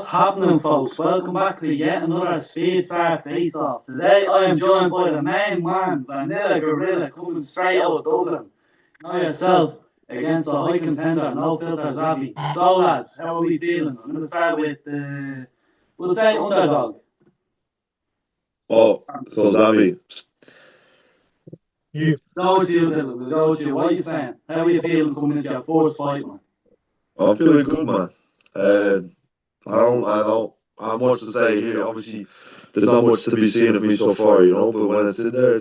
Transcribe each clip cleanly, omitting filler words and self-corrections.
happening, folks? Welcome back to yet another Speed Star Face Off. Today I am joined by the main man, Vanilla Gorilla, coming straight out of Dublin. Know yourself against the high contender, no filter Xavi. So, lads, how are we feeling? I'm going to start with we'll say underdog. Oh, so Xavi. Go with you, Dylan. We'll go with you. What are you saying? How are you feeling coming into your first fight, man? I'm feeling good, man. I don't have much to say here. Obviously, there's not much to be seen of me so far, but when it's in there,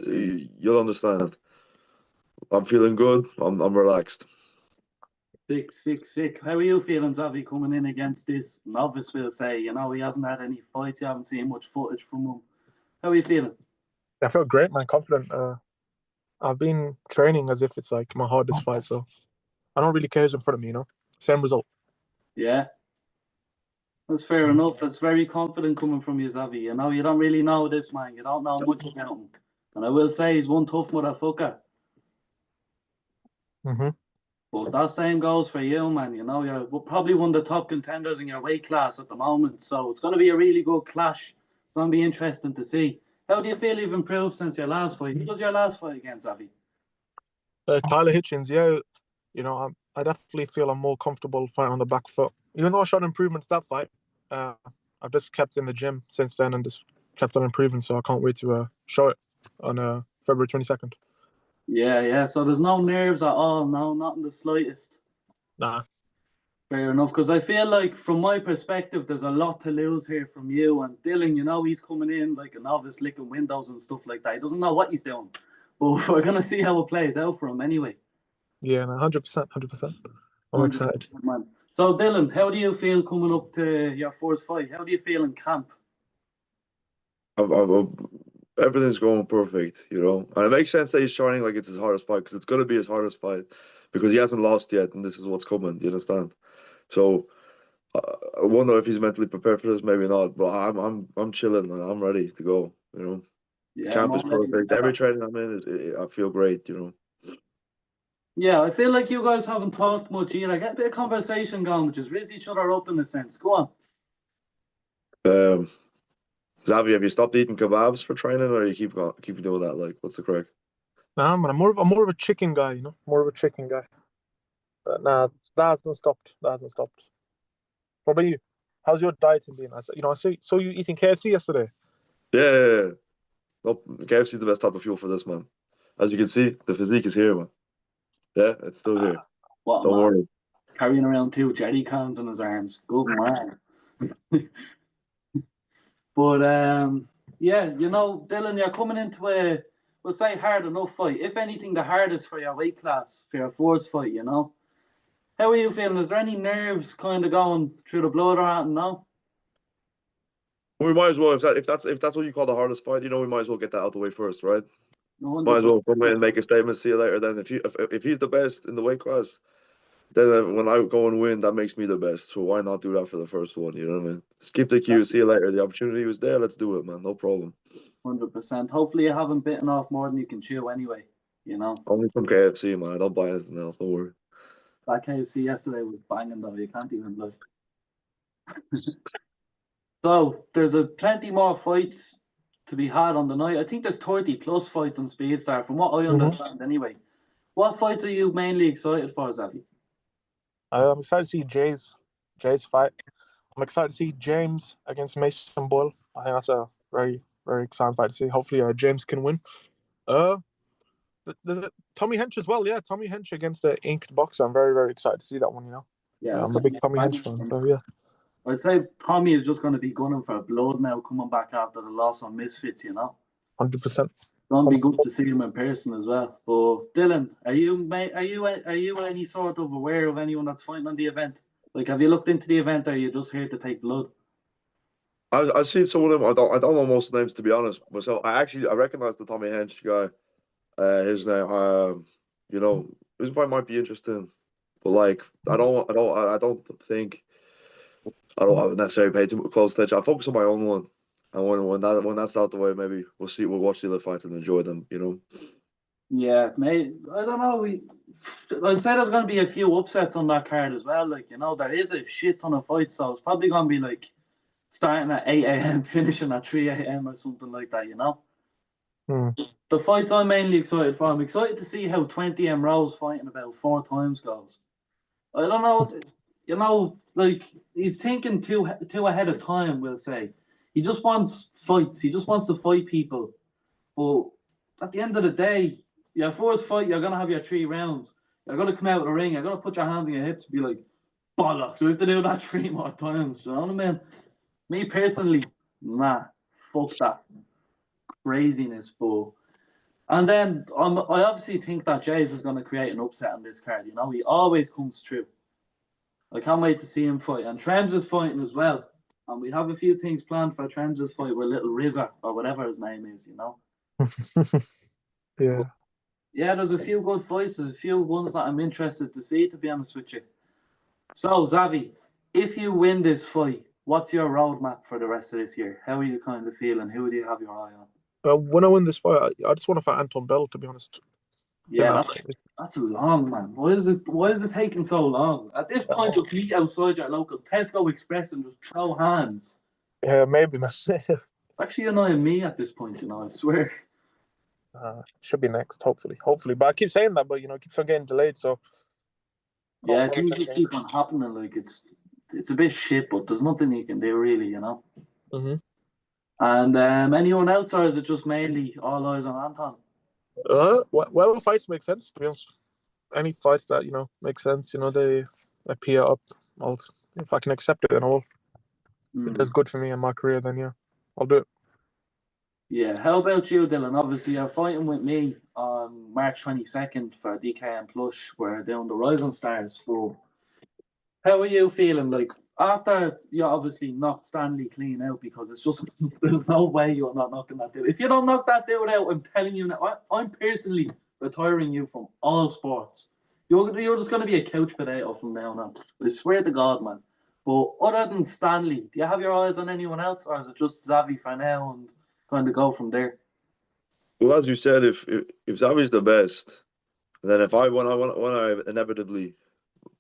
you'll understand. I'm feeling good. I'm relaxed. Sick. How are you feeling, Xavi, coming in against this novice, we'll say? He hasn't had any fights. You haven't seen much footage from him. How are you feeling? I feel great, man. Confident. I've been training as if it's like my hardest fight, so I don't really care who's in front of me, Same result. Yeah. That's fair enough. That's very confident coming from you, Xavi. You don't really know this man. You don't know much about him. And I will say he's one tough motherfucker. Mm-hmm. But that same goes for you, man. You're probably one of the top contenders in your weight class at the moment. So it's going to be a really good clash. It's going to be interesting to see. How do you feel you've improved since your last fight? Who was your last fight against, Xavi? Tyler Hitchens, yeah. I definitely feel I'm more comfortable fighting on the back foot. Even though I showed improvements that fight, I've just kept in the gym since then and just kept on improving. So I can't wait to show it on February 22nd. Yeah. So there's no nerves at all. No, not in the slightest. Nah. Fair enough, because I feel like, from my perspective, there's a lot to lose here from you. And Dylan, he's coming in like a novice, licking windows and stuff like that. He doesn't know what he's doing. But we're going to see how it plays out for him anyway. Yeah, 100%. I'm excited. Man. So, Dylan, how do you feel coming up to your first fight? How do you feel in camp? Everything's going perfect, and it makes sense that he's training like it's his hardest fight because it's going to be his hardest fight because he hasn't lost yet, and this is what's coming. Do you understand? So I wonder if he's mentally prepared for this. Maybe not, but I'm chilling and I'm ready to go. Yeah, camp is perfect. Every training I'm in I feel great. Yeah, I feel like you guys haven't talked much either. Get a bit of conversation going, just raise each other up in a sense. Go on. Xavi, have you stopped eating kebabs for training, or you keep doing that? Like, what's the crack? Nah, man, I'm more of a chicken guy, more of a chicken guy. But nah, that hasn't stopped. What about you? How's your dieting been? I saw you eating KFC yesterday. Yeah. Nope, KFC is the best type of fuel for this, man. As you can see, the physique is here, man. Yeah, it's still here. What, Don't worry. Carrying around 2 jerry cans in his arms. Good man. But yeah, Dylan, you're coming into we'll say hard enough fight. If anything, the hardest for your weight class, for your first fight, How are you feeling? Is there any nerves kind of going through the blood or anything? No? We might as well, if that's what you call the hardest fight, we might as well get that out the way first, right? 100%. Might as well come in and make a statement. See you later. Then if he's the best in the weight class, then when I go and win, that makes me the best. So why not do that for the first one? You know what I mean? Skip the queue. See you later. The opportunity was there. Let's do it, man. No problem. 100%. Hopefully you haven't bitten off more than you can chew anyway. Only from KFC, man. I don't buy anything else. Don't worry. That KFC yesterday was banging though. You can't even look. So there's plenty more fights to be had on the night. I think there's 30+ fights on Speedstar, from what I understand anyway. What fights are you mainly excited for, Xavi? I'm excited to see Jay's fight. I'm excited to see James against Mason Boyle. I think that's a very, very exciting fight to see. Hopefully James can win. There's Tommy Hench as well. Yeah, Tommy Hench against the Inked Boxer. I'm very, very excited to see that one, Yeah, I'm a big Tommy Hench fan, so yeah. I'd say Tommy is just going to be gunning for blood now, coming back after the loss on Misfits, 100%. It's going to be good to see him in person as well. But Dylan, are you any sort of aware of anyone that's fighting on the event? Like, have you looked into the event, or are you just here to take blood? I've seen some of them. I don't know most of the names, to be honest. Myself, I recognize the Tommy Hench guy. His name, his fight might be interesting, but like, I don't think I don't necessarily pay too close attention. I focus on my own one, and when that's out the way, maybe we'll watch the other fights and enjoy them. Yeah, mate. I don't know. I'd say there's going to be a few upsets on that card as well. Like, there is a shit ton of fights, so it's probably going to be like starting at 8 a.m., finishing at 3 a.m. or something like that, you know? Hmm. The fights I'm mainly excited for, I'm excited to see how 20M Rose fighting about 4 times goes. I don't know, you know, like, he's thinking too ahead of time, we'll say. He just wants fights. He just wants to fight people. But at the end of the day, your first fight, you're going to have your 3 rounds. You're going to come out of the ring. You're going to put your hands on your hips and be like, bollocks, we have to do that 3 more times. You know what I mean? Me personally, nah, fuck that craziness. But and then I obviously think that Jays is going to create an upset on this card. You know, he always comes through. I can't wait to see him fight. And Trems is fighting as well. And we have a few things planned for Trems' fight with little Rizza or whatever his name is, you know. Yeah. Yeah, there's a few good fights. There's a few ones that I'm interested to see, to be honest with you. So, Xavi, if you win this fight, what's your roadmap for the rest of this year? How are you kind of feeling? Who do you have your eye on? When I win this fight, I just want to fight Anton Bell, to be honest. Yeah, that's long, man. Why is it taking so long? At this point, just meet outside your local Tesco Express and just throw hands. Yeah, maybe, man. It's actually annoying me at this point, you know, I swear. Should be next, hopefully. But I keep saying that, but it keeps on getting delayed, so yeah, things just keep on happening. Like it's a bit shit, but there's nothing you can do really, you know. Mm-hmm. And anyone else, or is it just mainly all eyes on Anton? Well, fights make sense, to be honest. Any fights that make sense, they appear up. If I can accept it, then I will. If it does good for me in my career, then yeah, I'll do it. Yeah. How about you, Dylan? Obviously, you're fighting with me on March 22nd for DKM Plus. We're doing the Rising Stars. So, how are you feeling? Like after you obviously knocked Stanley clean out, because it's just there's no way you're not knocking that dude. If you don't knock that dude out, I'm telling you now, I'm personally retiring you from all sports. You're just going to be a couch potato from now on. I swear to God, man. But other than Stanley, do you have your eyes on anyone else, or is it just Xavi for now and kind of go from there? Well, as you said, if Xavi's the best, then when I inevitably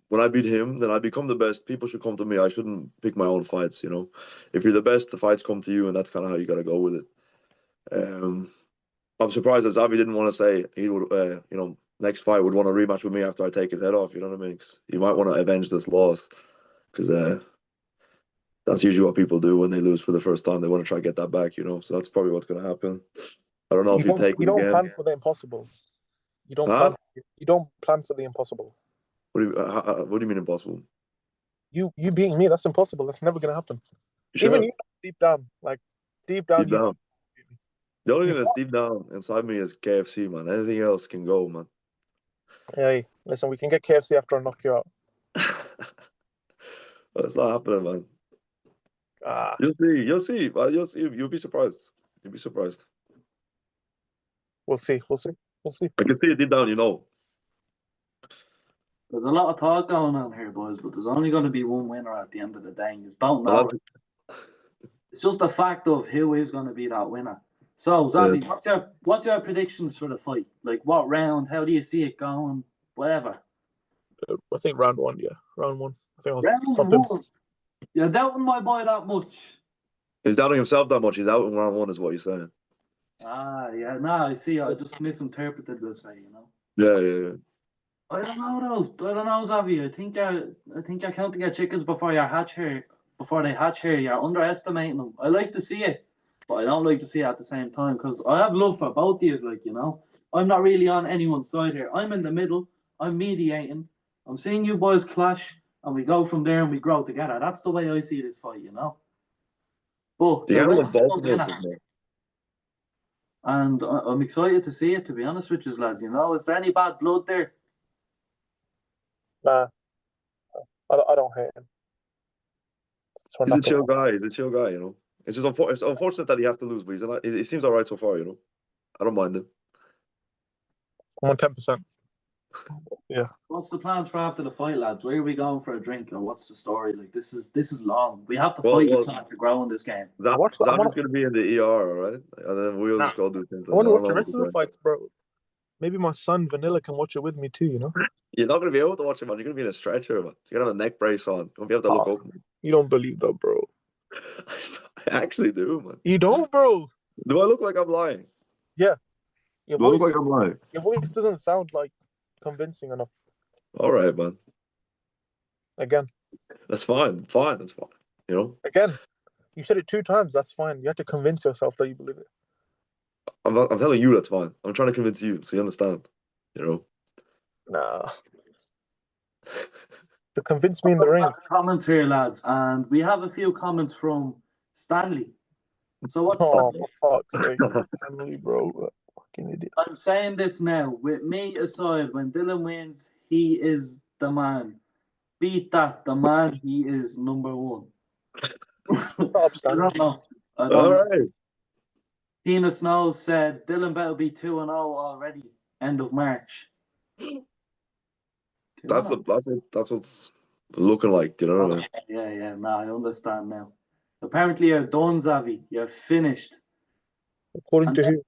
when I beat him, then I become the best. People should come to me. I shouldn't pick my own fights. If you're the best, the fights come to you, and that's kind of how you got to go with it. I'm surprised that Xavi didn't want to say he would, next fight would want a rematch with me after I take his head off. You know what I mean? 'Cause he might want to avenge this loss, because that's usually what people do when they lose for the first time. They want to try to get that back. So that's probably what's going to happen. I don't know if he'd take it You don't again. plan for the impossible. You don't plan. You don't plan for the impossible. What do you mean impossible? You beating me, that's impossible. That's never going to happen. Sure. Even you, deep down. Deep down. The only thing that's deep down inside me is KFC, man. Anything else can go, man. Hey, listen, we can get KFC after I knock you out. But it's not happening, man. You'll see. You'll be surprised. You'll be surprised. We'll see. I can see it deep down, There's a lot of talk going on here, boys, but there's only going to be one winner at the end of the day. You don't know. It's just a fact of who is going to be that winner. So, Xavi, what's your predictions for the fight? Like, what round? How do you see it going? Whatever. I think round one, yeah. Round one. I think round one. You're doubting my boy that much. He's doubting himself that much. He's out in round one, is what you're saying. Yeah. I see. I just misinterpreted this, Yeah. I don't know, Xavi. I think you're counting your chickens before they hatch here. You're underestimating them. I like to see it, but I don't like to see it at the same time, because I have love for both of you, I'm not really on anyone's side here. I'm in the middle. I'm mediating. I'm seeing you boys clash, and we go from there and we grow together. That's the way I see this fight, But and I'm excited to see it, to be honest with you, lads. Is there any bad blood there? Nah, I don't hate him. He's a chill guy. It's just it's unfortunate that he has to lose, but he seems all right so far, I don't mind him. I'm on 10%. Yeah. What's the plans for after the fight, lads? Where are we going for a drink, or what's the story? Like, this is long. We have to fight to grow in this game. Xavi's going to be in the ER, all right? And then we'll just go do things. I want to watch the rest of the fights, bro. Maybe my son Vanilla can watch it with me too, You're not going to be able to watch it, man. You're going to be in a stretcher, man. You're going to have a neck brace on. You won't be able to look open. You don't believe that, bro. I actually do, man. You don't, bro. Do I look like I'm lying? Your Do I look voice, like I'm lying? your voice doesn't sound like convincing enough. All right, man. Again, That's fine. Fine. That's fine. You know, again. You said it 2 times. That's fine. You have to convince yourself that you believe it. I'm not, I'm telling you that's fine. I'm trying to convince you so you understand. You know. Nah. To convince me in the ring. Comments here, lads, and we have a few comments from Stanley. So what's Oh, for fuck's sake. Stanley, bro. Fucking idiot. I'm saying this now. With me aside, when Dylan wins, he is the man. Beat that, the man. He is number one. Stop, I Stanley. don't know. I All don't know. right. Tina Snow said Dylan better be 2-0 already. End of March. That's what's looking like. You know what I mean? Yeah. Nah, I understand now. Apparently, you're done, Xavi. You're finished. According And to who?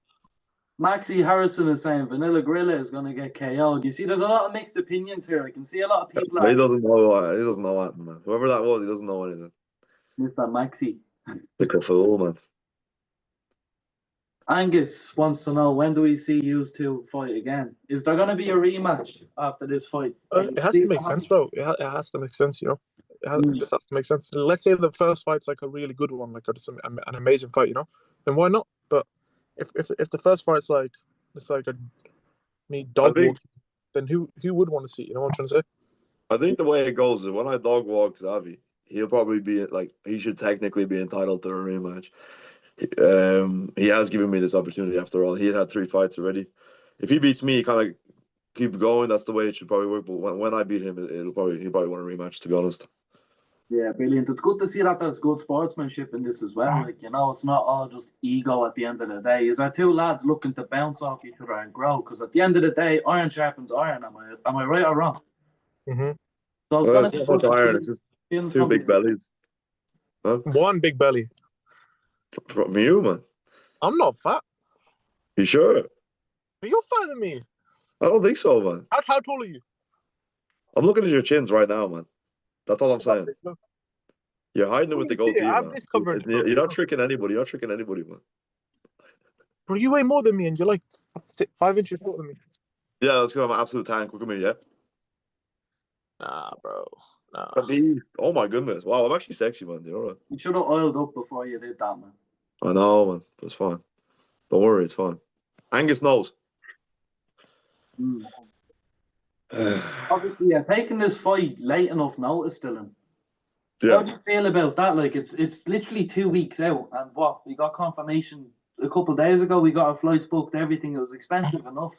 Maxie Harrison is saying Vanilla Gorilla is going to get KO'd. You see, there's a lot of mixed opinions here. I can see a lot of people He doesn't know. He doesn't know anything, man. Whoever that was, he doesn't know anything. Mr. Maxie. Like a fool, man. Angus wants to know, when do we see you two fight again? Is there going to be a rematch after this fight? It has to make sense, bro. It has to make sense, you know. It just has to make sense. Let's say the first fight's like a really good one, like it's an amazing fight, you know. Then why not? But if the first fight's like it's like a me dog walking, then who would want to see it? You know what I'm trying to say? I think the way it goes is when I dog walk Xavi, he'll probably be like he should technically be entitled to a rematch. He has given me this opportunity after all. He had 3 fights already. If he beats me, kind of keep going. That's the way it should probably work. But when I beat him, he'll probably want a rematch. To be honest. Yeah, brilliant. It's good to see that there's good sportsmanship in this as well. Like, you know, it's not all just ego at the end of the day. Is our 2 lads looking to bounce off each other and grow? Because at the end of the day, iron sharpens iron. Am I right or wrong? Mm-hmm. So it's going It's to be not good much to iron. see. It's just Finn's 2 gonna big be- bellies. Huh? One big belly. From you, man. I'm not fat. You sure? But you're fatter than me. I don't think so, man. How tall are you? I'm looking at your chins right now, man. That's all I'm saying. Look, You're hiding it with the you see it? goatee, I have man. this covered. You're not tricking anybody. You're not tricking anybody, man. Bro, you weigh more than me, and you're like 5 inches shorter than me. Yeah, let's go. I'm an absolute tank. Look at me, yeah. Nah, bro. Nah. Oh my goodness! Wow, I'm actually sexy, man. You know that? You should have oiled up before you did that, man. I know, man. It's fine. Don't worry, it's fine. Angus knows. Obviously, yeah, taking this fight late enough notice, Dylan. How Yeah. do you feel about that? Like, it's literally 2 weeks out, and what, we got confirmation a couple of days ago. We got our flights booked, everything. It was expensive enough.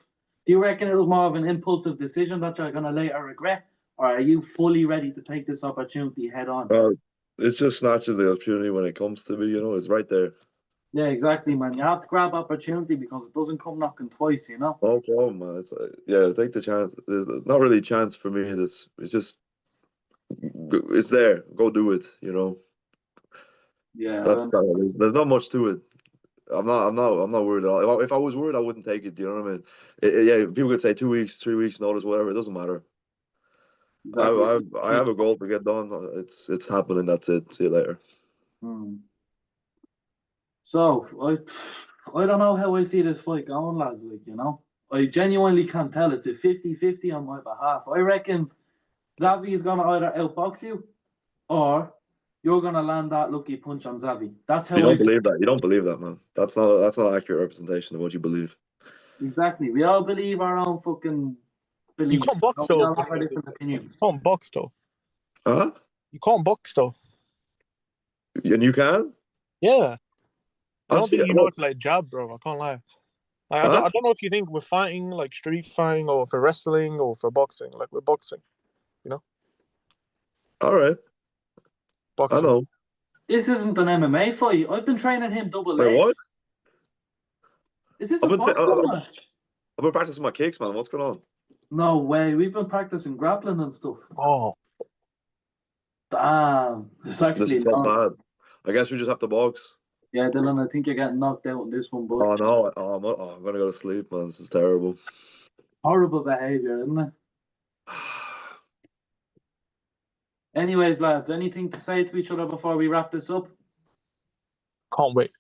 Do you reckon it was more of an impulsive decision that you're gonna later regret, or are you fully ready to take this opportunity head on? It's just snatching the opportunity when it comes to me. You know, it's right there. Yeah, exactly, man. You have to grab opportunity because it doesn't come knocking twice, you know. No problem, man. It's yeah, take the chance. There's not really a chance for me. It's just it's there. Go do it. You know. Yeah, There's not much to it. I'm not worried at all. If I was worried, I wouldn't take it. Do you know what I mean? Yeah, people could say 2 weeks, 3 weeks notice, whatever. It doesn't matter. exactly. I have a goal to get done. It's happening. That's it. See you later. So I don't know how I see this fight going, lads. Like, you know, I genuinely can't tell. It's a 50-50 on my behalf. I reckon Xavi is gonna either outbox you, or you're gonna land that lucky punch on Xavi. That's how You don't believe that. You don't believe that, man. That's not accurate representation of what you believe. Exactly. We all believe our own fucking beliefs. You can't box, We though. all have our different opinions. You can't box, though. Huh? You can't box, though. And you can? Yeah. I don't think you know Well, it's like jab, bro. I can't lie. Like, Huh? I don't know if you think we're fighting like street fighting or for wrestling or for boxing. Like, we're boxing. All right. Boxing. I know. This isn't an MMA fight. I've been training him double Wait, legs. what? Is this I've a been boxing match? I've been practicing my kicks, man. What's going on? No way. We've been practicing grappling and stuff. Oh. Damn. It's This actually is so long. sad. I guess we just have to box. Yeah, Dylan, I think you're getting knocked out in this one, but Oh no! I'm gonna go to sleep, man. This is terrible. horrible behaviour, isn't it? Anyways, lads, anything to say to each other before we wrap this up? Can't wait.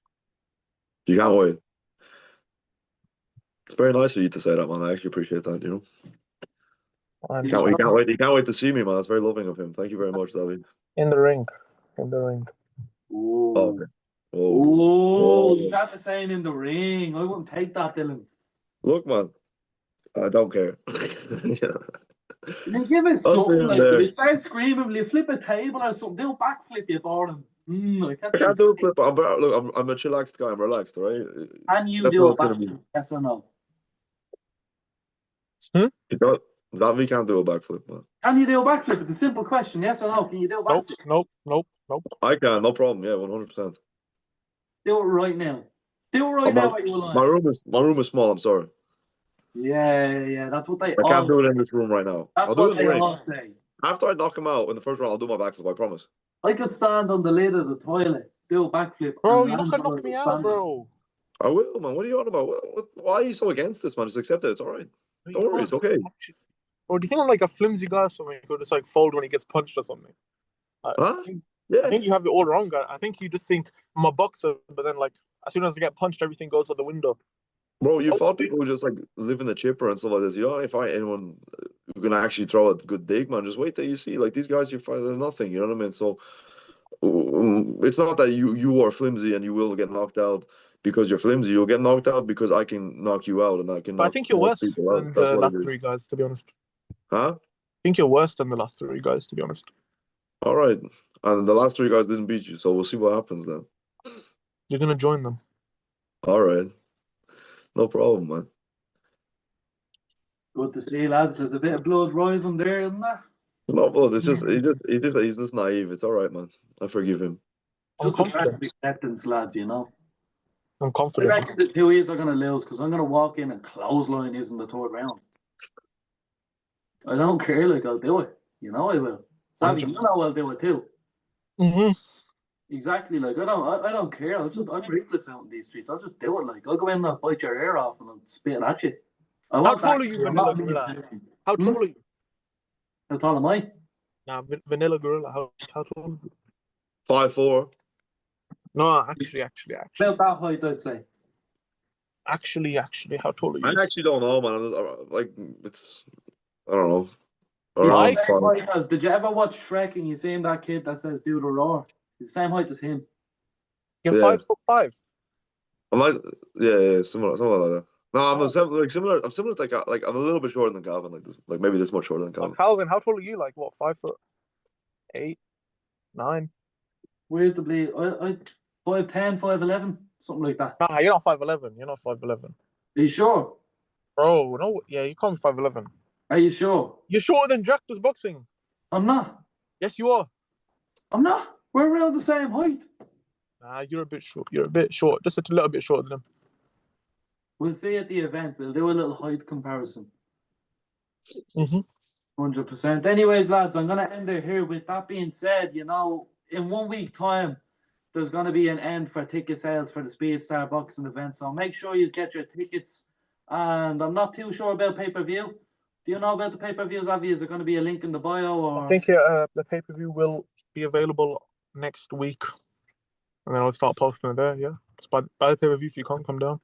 You can't wait. It's very nice of you to say that, man. I actually appreciate that. And You can't wait. You can't wait to see me, man. That's very loving of him. Thank you very much, Xavi. in the ring. In the ring. Ooh. Oh, okay. Oh. Oh, he's after saying in the ring. I wouldn't take that, Dylan. Look, man. I don't care. You give us I'll something be like there. you start screaming, will you flip a table or something? Do a backflip, you boring. I I can't do a flip. Look, I'm a chillaxed guy. I'm relaxed, all right? Can you That's do what a it's gonna be. backflip? Yes or no? Xavi can't do a backflip, man. Can you do a backflip? It's a simple question. Yes or no? Can you do a backflip? Nope. I can, no problem. Yeah, 100%. Do it right now. Do it right now while you're My alive. room is small. I'm sorry. Yeah. That's what they I all can't do it in this room right now. That's I'll do what it in they the ring. all say. After I knock him out in the first round, I'll do my backflip. I promise. I could stand on the lid of the toilet, do a backflip. Bro, and you're not land gonna where knock I me was out, standing. bro. I will, man. What are you on about? Why are you so against this, man? Just accept it. It's all right. Don't worry. It's okay. Or do you think I'm like a flimsy guy or something who just like fold when he gets punched or something? Huh? I Yeah. think you have it all wrong, guy. I think you just think I'm a boxer, but then like as soon as I get punched, everything goes out the window. Bro, you fought people who just like live in the chipper and stuff like this. You don't fight anyone who can actually throw a good dig, man. Just wait till you see. Like these guys, you fight they're nothing. You know what I mean? So it's not that you are flimsy and you will get knocked out because you're flimsy. You'll get knocked out because I can knock you out and I can But I knock think you're most worse people out. than That's the what it last is. three guys, to be honest. Huh? I think you're worse than the last three guys, to be honest. All right. And the last three guys didn't beat you, so we'll see what happens then. You're gonna join them. All right. No problem, man. Good to see, lads. There's a bit of blood rising there, isn't there? No, but it's just he's just naive. It's all right, man. I forgive him. I'm Just a bit confident. of acceptance, lads, you know. I'm I confident. reckon the 2 years are going to lose because I'm going to walk in and clothesline is in the third round. I don't care, like, I'll do it. You know I will. Xavi, you know I'll do it too. Mm-hmm. Exactly, like, I don't care. I'm ruthless out in these streets. I'll just do it, like, I'll go in and I'll bite your ear off and I'll spit it at you. How tall are you, Vanilla Gorilla? How tall are you? How tall am I? Nah, Vanilla Gorilla. How tall is it? 5'4". No, actually. About that height, I'd say. Actually, how tall are you? I actually don't know, man. Like it's I don't know. He's Around the same 5. height as, did you ever watch Shrek and you seen that kid that says do the roar? He's the same height as him. You're Yeah. 5'5". I'm like yeah, similar like that. No, I'm similar. I'm similar to like I'm a little bit shorter than Calvin, like this, like maybe this much shorter than Calvin. Calvin, how tall are you? Like what? 5'8", 9? Where's the bleed? I 5'10", 5'11", something like that. Nah, you're not 5'11". You're not 5'11". Are you sure? Bro, no, yeah, you can't be 5'11". Are you sure? You're shorter than Jack does boxing. I'm not. Yes, you are. I'm not. We're around the same height. Nah, you're a bit short. You're a bit short. Just a little bit shorter than him. We'll see at the event. We'll do a little height comparison. 100%. Anyways, lads, I'm going to end it here. With that being said, you know, in 1 week time, there's going to be an end for ticket sales for the Speed Star Boxing event. So make sure you get your tickets. And I'm not too sure about pay-per-view. Do you know about the pay-per-views, Avi? Is there going to be a link in the bio? Or? I think the pay-per-view will be available next week. And then I'll start posting it there, yeah. Just buy the pay-per-view if you can't come down.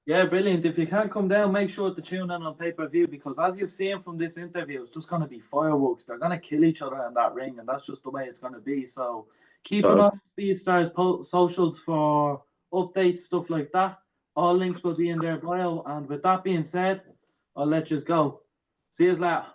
Yeah, brilliant. If you can't come down, make sure to tune in on pay-per-view because as you've seen from this interview, it's just going to be fireworks. They're going to kill each other in that ring, and that's just the way it's going to be. So keep an eye on Speed Stars socials for updates, stuff like that. All links will be in their bio. And with that being said, I'll let you go. See you later.